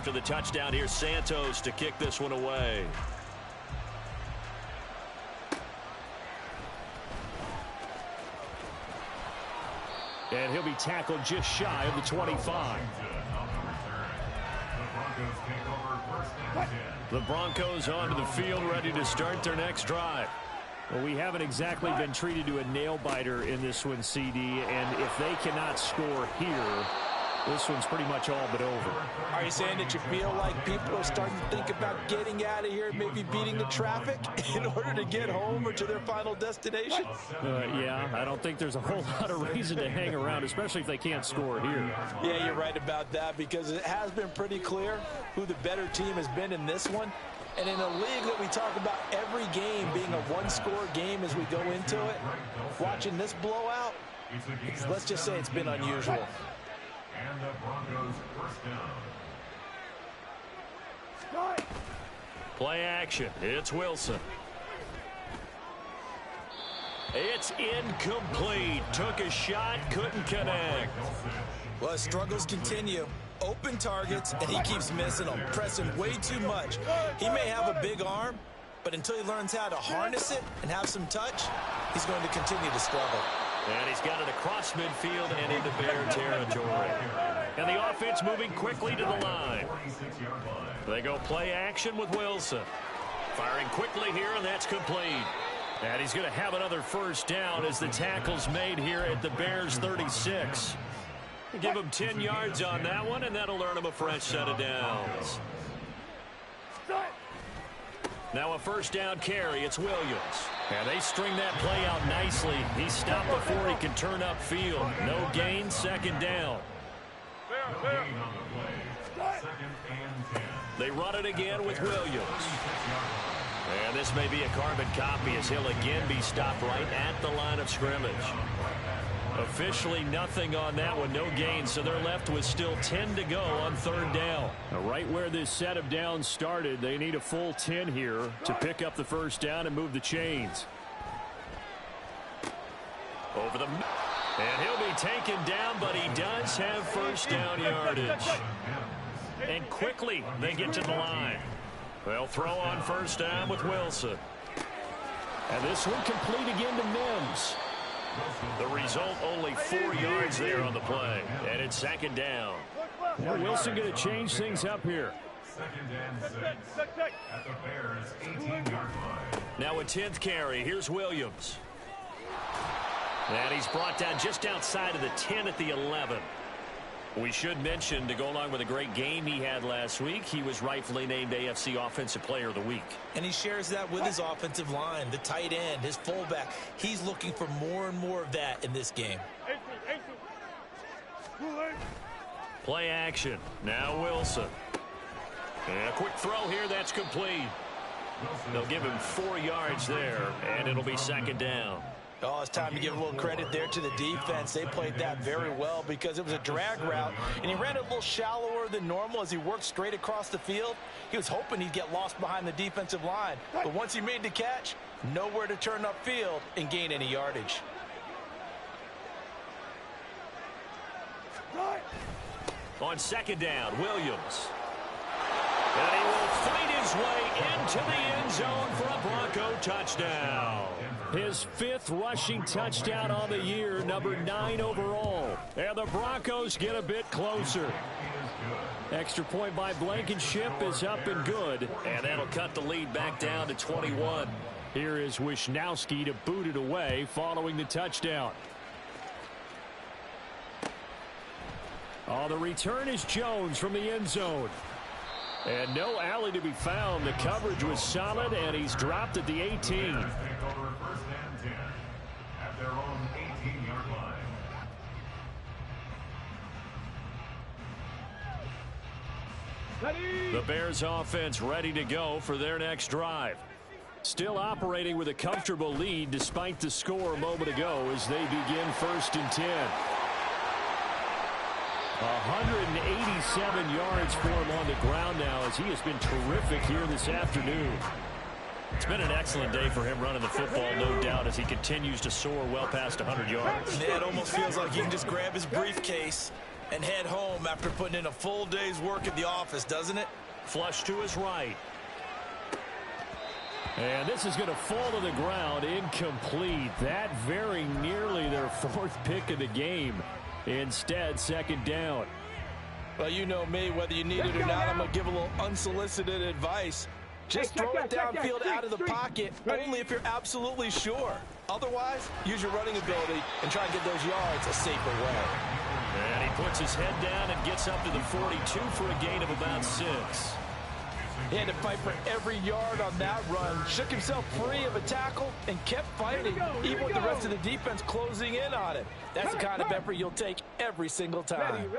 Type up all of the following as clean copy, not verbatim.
after the touchdown. Here's Santos to kick this one away. And he'll be tackled just shy of the 25. The Broncos onto the field, ready to start their next drive. Well, we haven't exactly been treated to a nail-biter in this one, CD, and if they cannot score here, this one's pretty much all but over. Are you saying that you feel like people are starting to think about getting out of here, maybe beating the traffic in order to get home or to their final destination? Yeah, I don't think there's a whole lot of reason to hang around, especially if they can't score here. Yeah, you're right about that, because it has been pretty clear who the better team has been in this one. And in a league that we talk about every game being a one-score game as we go into it, watching this blowout, let's just say it's been unusual. And the Broncos first down. Play action. It's Wilson. It's incomplete. Took a shot, couldn't connect. Well, struggles continue. Open targets, and he keeps missing them, pressing way too much. He may have a big arm, but until he learns how to harness it and have some touch, he's going to continue to struggle. And he's got it across midfield and into Bear territory. And the offense moving quickly to the line. They go play action with Wilson. Firing quickly here, and that's complete. And he's going to have another first down as the tackle's made here at the Bears' 36. Give him 10 yards on that one, and that'll earn him a fresh set of downs. Now a first down carry. It's Williams. And they string that play out nicely. He stopped before he can turn upfield. No gain, second down. They run it again with Williams. And this may be a carbon copy as he'll again be stopped right at the line of scrimmage. Officially nothing on that one, no gain, so they're left with still 10 to go on third down. Right where this set of downs started, they need a full 10 here to pick up the first down and move the chains. Over the... And he'll be taken down, but he does have first down yardage. And quickly they get to the line. They'll throw on first down with Wilson. And this one complete again to Mims. The result, only 4 yards there on the play. And it's second down. Now Wilson going to change things up here. Second and 6 at the Bears' 18-yard line. Now a 10th carry. Here's Williams. And he's brought down just outside of the 10 at the 11. We should mention, to go along with a great game he had last week, he was rightfully named AFC Offensive Player of the Week. And he shares that with his offensive line, the tight end, his fullback. He's looking for more and more of that in this game. Play action. Now Wilson. And a quick throw here. That's complete. They'll give him 4 yards there, and it'll be second down. Oh, it's time to give a little credit there to the defense. They played that very well because it was a drag route, and he ran a little shallower than normal as he worked straight across the field. He was hoping he'd get lost behind the defensive line, but once he made the catch, nowhere to turn upfield and gain any yardage. On second down, Williams. And he will fight his way into the end zone for a Bronco touchdown. His 5th rushing touchdown on the year, number 9 overall. And the Broncos get a bit closer. Extra point by Blankenship is up and good. And that'll cut the lead back down to 21. Here is Wisnowski to boot it away following the touchdown. Oh, the return is Jones from the end zone. And no alley to be found. The coverage was solid, and he's dropped at the 18. The Bears offense ready to go for their next drive. Still operating with a comfortable lead despite the score a moment ago as they begin 1st and 10. 187 yards for him on the ground now as he has been terrific here this afternoon. It's been an excellent day for him running the football, no doubt, as he continues to soar well past 100 yards. Yeah, it almost feels like he can just grab his briefcase and head home after putting in a full day's work at the office, doesn't it? Flush to his right. And this is going to fall to the ground, incomplete. That very nearly their fourth pick of the game. Instead, second down. Well, you know me, whether you need it or not, I'm going to give a little unsolicited advice. Just throw it downfield out of the pocket, only if you're absolutely sure. Otherwise, use your running ability and try and get those yards a safer way. And he puts his head down and gets up to the 42 for a gain of about 6. He had to fight for every yard on that run, shook himself free of a tackle, and kept fighting, even with the rest of the defense closing in on him. That's the kind of effort you'll take every single time.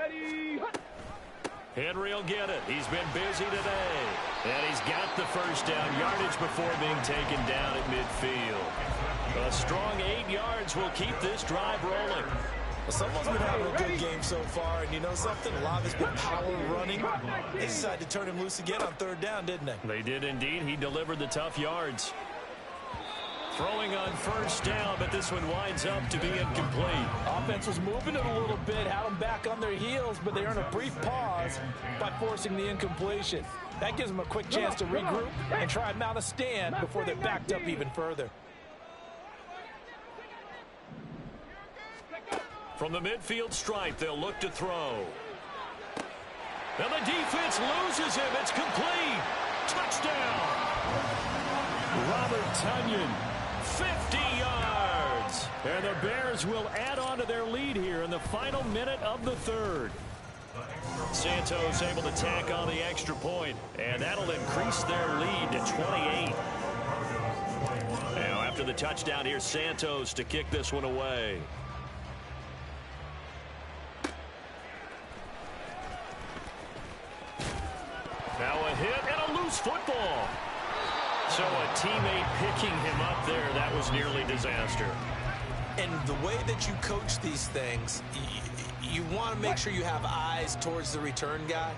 Henry will get it. He's been busy today. And he's got the first down yardage before being taken down at midfield. A strong 8 yards will keep this drive rolling. Well, someone's been having a good game so far, and you know something? A lot of it's been power running. They decided to turn him loose again on third down, didn't they? They did indeed. He delivered the tough yards. Throwing on first down, but this one winds up to be incomplete. Offense was moving it a little bit, had them back on their heels, but they earned a brief pause by forcing the incompletion. That gives them a quick chance to regroup and try and mount a stand before they're backed up even further. From the midfield stripe, they'll look to throw. And the defense loses him. It's complete. Touchdown. Robert Tonyan, 50 yards. And the Bears will add on to their lead here in the final minute of the third. Santos able to tack on the extra point, and that'll increase their lead to 28. Now, after the touchdown, here's Santos to kick this one away. Now a hit and a loose football. So a teammate picking him up there, that was nearly disaster. And the way that you coach these things, you want to make sure you have eyes towards the return guy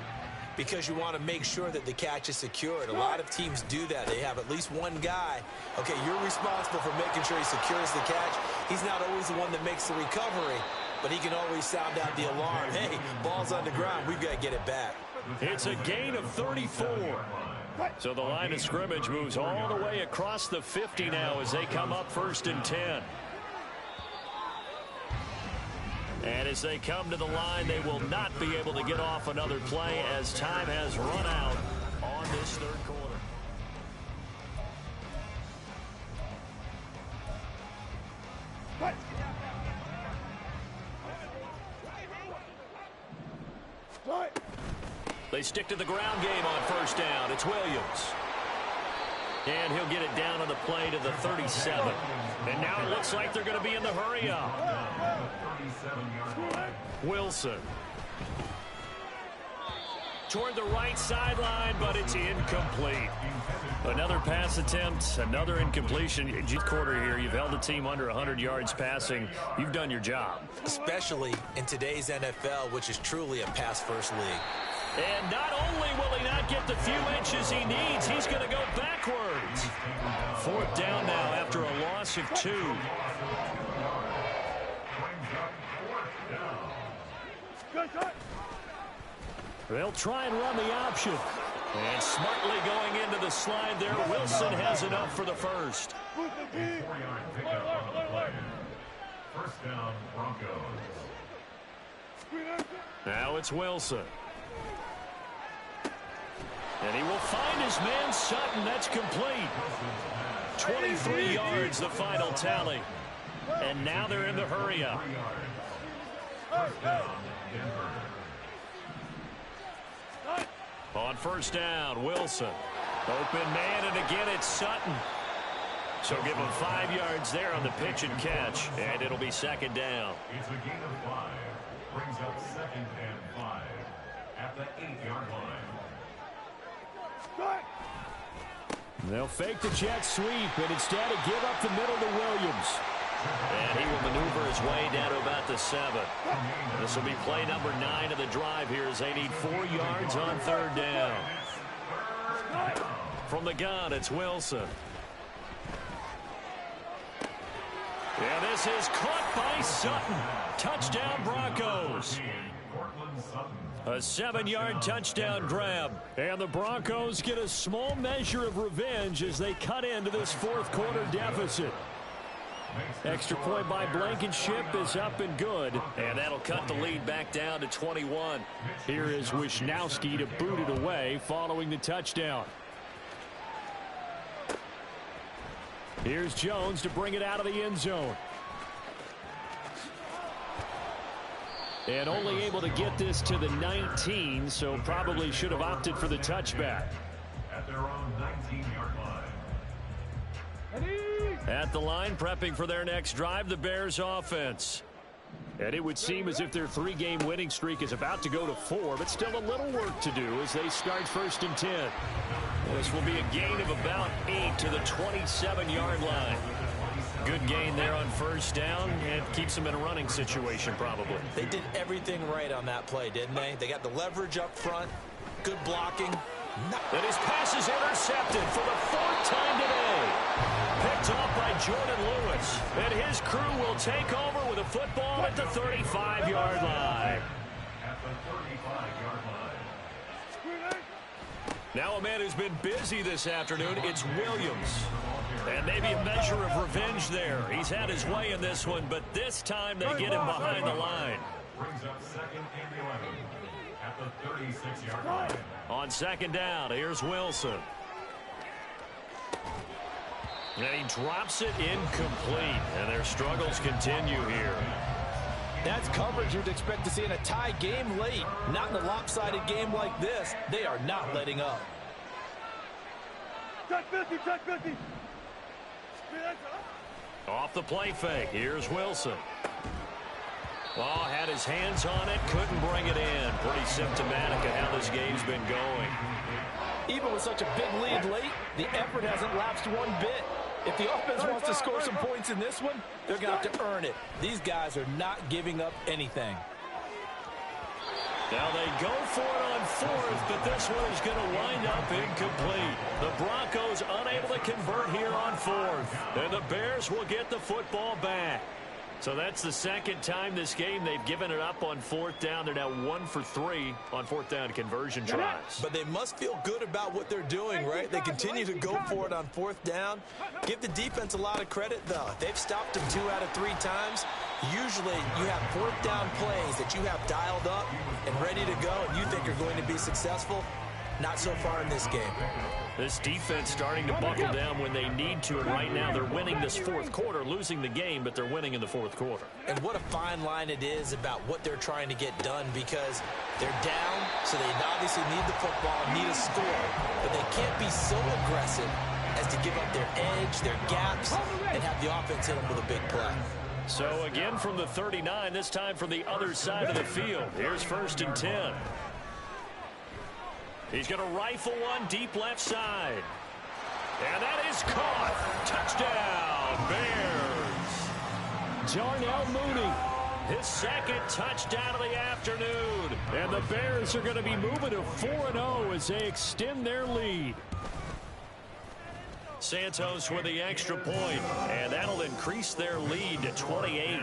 because you want to make sure that the catch is secured. A lot of teams do that. They have at least one guy. Okay, you're responsible for making sure he secures the catch. He's not always the one that makes the recovery, but he can always sound out the alarm. Hey, ball's on the ground. We've got to get it back. It's a gain of 34. So the line of scrimmage moves all the way across the 50 now as they come up 1st and 10. And as they come to the line, they will not be able to get off another play as time has run out on this third quarter. They stick to the ground game on first down. It's Williams. And he'll get it down on the play to the 37. And now it looks like they're going to be in the hurry up. Wilson. Toward the right sideline, but it's incomplete. Another pass attempt, another incompletion. Quarter here, you've held the team under 100 yards passing. You've done your job. Especially in today's NFL, which is truly a pass-first league. And not only will he not get the few inches he needs, he's going to go backwards. 4th down now after a loss of 2. They'll try and run the option. And smartly going into the slide there, Wilson has enough for the first. 1st down, Broncos. Now it's Wilson. And he will find his man Sutton. That's complete. 23 yards, the final tally. And now they're in the hurry up. On first down, Wilson. Open man, and again it's Sutton. So give him 5 yards there on the pitch and catch. And it'll be 2nd down. It's a gain of 5. Brings up 2nd and 5 at the 8-yard line. They'll fake the jet sweep and instead give up the middle to Williams. And he will maneuver his way down to about the 7. This will be play number 9 of the drive here as they need 4 yards on 3rd down. From the gun, it's Wilson. And this is caught by Sutton. Touchdown, Broncos. Sutton. A 7-yard touchdown grab. And the Broncos get a small measure of revenge as they cut into this fourth quarter deficit. Extra point by Blankenship is up and good. And that'll cut the lead back down to 21. Here is Wisnowski to boot it away following the touchdown. Here's Jones to bring it out of the end zone. And only able to get this to the 19, so probably should have opted for the touchback. At their own 19-yard line. At the line, prepping for their next drive, the Bears offense. And it would seem as if their 3-game winning streak is about to go to 4, but still a little work to do as they start 1st and 10. This will be a gain of about 8 to the 27-yard line. Good gain there on 1st down, and keeps them in a running situation probably. They did everything right on that play, didn't they? They got the leverage up front, good blocking. And his pass is intercepted for the 4th time today. Picked off by Jordan Lewis. And his crew will take over with a football at the 35-yard line. At the 35-yard line. Now a man who's been busy this afternoon, it's Williams. And maybe a measure of revenge there. He's had his way in this one, but this time they get him behind the line. Brings up 2nd and 11 at the 36-yard line. On 2nd down, here's Wilson. And he drops it incomplete. And their struggles continue here. That's coverage you'd expect to see in a tie game late. Not in a lopsided game like this. They are not letting up. Check 50, check 50. Off the play fake, here's Wilson. Oh, had his hands on it, couldn't bring it in. Pretty symptomatic of how this game's been going. Even with such a big lead late, the effort hasn't lapsed one bit. If the offense wants to score some points in this one, they're going to have to earn it. These guys are not giving up anything. Now they go for it on 4th, but this one is going to wind up incomplete. The Broncos unable to convert here on 4th. And the Bears will get the football back. So that's the 2nd time this game they've given it up on 4th down. They're now 1 for 3 on 4th down conversion tries. But they must feel good about what they're doing, right? They continue to go for it on 4th down. Give the defense a lot of credit, though. They've stopped them 2 out of 3 times. Usually you have 4th down plays that you have dialed up and ready to go, and you think are going to be successful. Not so far in this game. This defense starting to buckle down when they need to, and right now they're winning this 4th quarter, losing the game, but they're winning in the 4th quarter. And what a fine line it is about what they're trying to get done, because they're down, so they obviously need the football, need a score, but they can't be so aggressive as to give up their edge, their gaps, and have the offense hit them with a big play. So again from the 39, this time from the other side of the field. Here's 1st and 10. He's going to rifle one deep left side. And that is caught. Touchdown, Bears. Darnell Mooney. His 2nd touchdown of the afternoon. And the Bears are going to be moving to 4-0 as they extend their lead. Santos with the extra point, and that'll increase their lead to 28.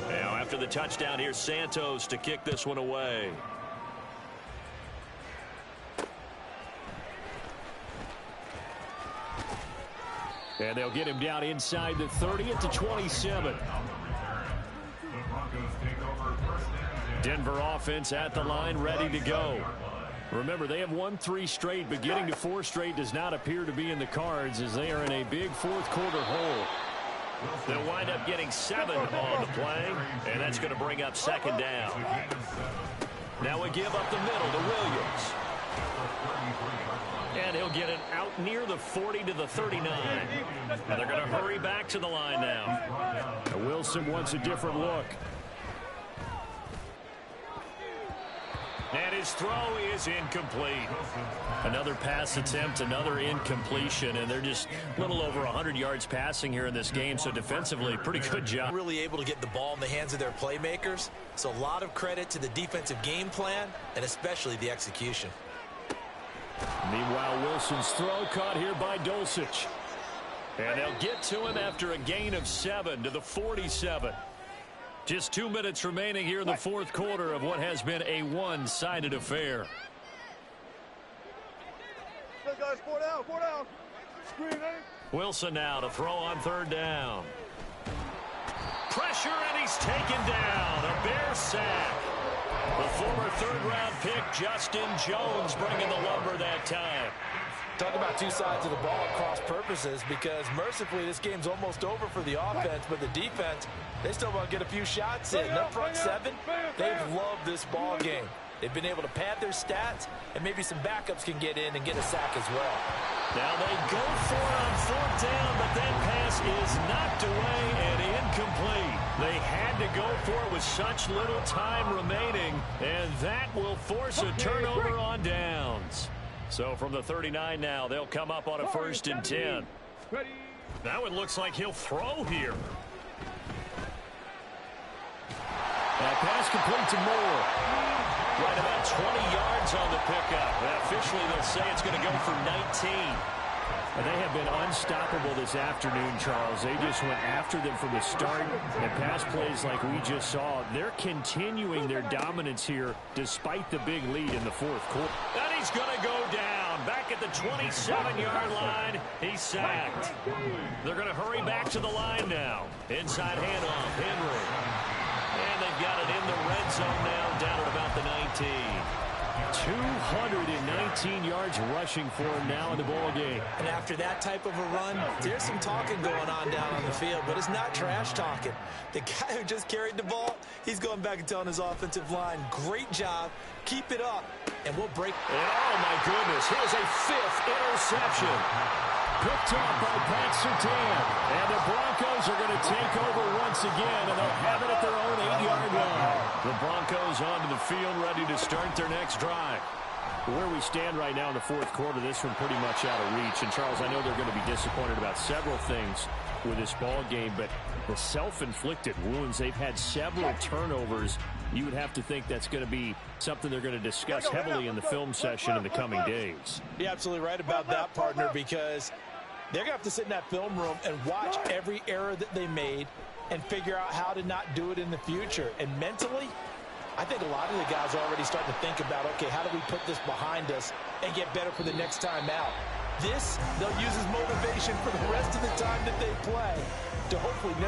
Now after the touchdown, here's Santos to kick this one away. And they'll get him down inside the 30 at the 27. Denver offense at the line, ready to go. Remember, they have won 3 straight, but getting to 4 straight does not appear to be in the cards as they are in a big 4th quarter hole. They'll wind up getting 7 on the play, and that's going to bring up 2nd down. Now we give up the middle to Williams. And he'll get it out near the 40 to the 39. And they're going to hurry back to the line now. Wilson wants a different look. And his throw is incomplete. Another pass attempt, another incompletion, and they're just a little over 100 yards passing here in this game, so defensively, pretty good job. Really able to get the ball in the hands of their playmakers, so a lot of credit to the defensive game plan, and especially the execution. Meanwhile, Wilson's throw caught here by Dulcich. And they'll get to him after a gain of 7 to the 47. Just 2 minutes remaining here in the fourth quarter of what has been a one-sided affair. Let's go, 4 down, 4 down. Screen, eh? Wilson now to throw on third down. Pressure, and he's taken down. A Bear sack. The former third-round pick, Justin Jones, bringing the lumber that time. Talk about two sides of the ball at cross purposes, because mercifully this game's almost over for the offense, but the defense, they still want to get a few shots in. Their front seven, they've loved this ball game. They've been able to pad their stats, and maybe some backups can get in and get a sack as well. Now they go for it on fourth down, but that pass is knocked away and incomplete. They had to go for it with such little time remaining, and that will force a turnover on downs. So from the 39 now, they'll come up on a 1st and 10. Now it looks like he'll throw here. That pass complete to Moore. Right about 20 yards on the pickup. Officially, they'll say it's going to go for 19. And they have been unstoppable this afternoon, Charles. They just went after them from the start. And pass plays like we just saw, they're continuing their dominance here despite the big lead in the fourth quarter. And he's going to go down. Back at the 27-yard line, he's sacked. They're going to hurry back to the line now. Inside handoff, Henry. And they've got it in the red zone now, down at about the 19. 219 yards rushing for him now in the ball game. And after that type of a run, there's some talking going on down on the field, but it's not trash talking. The guy who just carried the ball, he's going back and telling his offensive line, great job, keep it up, and we'll break. And oh, my goodness, here's a 5th interception. Picked off by Pat Surtain. And the Broncos are going to take over once again, and they'll have it at their own 8-yard line. The Broncos onto the field, ready to start their next drive. Where we stand right now in the fourth quarter, this one pretty much out of reach. And, Charles, I know they're going to be disappointed about several things with this ball game, but the self-inflicted wounds, they've had several turnovers. You would have to think that's going to be something they're going to discuss heavily in the film session in the coming days. You're absolutely right about that, partner, because they're going to have to sit in that film room and watch every error that they made and figure out how to not do it in the future. And mentally, I think a lot of the guys are already starting to think about, okay, how do we put this behind us and get better for the next time out? This, they'll use as motivation for the rest of the time that they play to hopefully never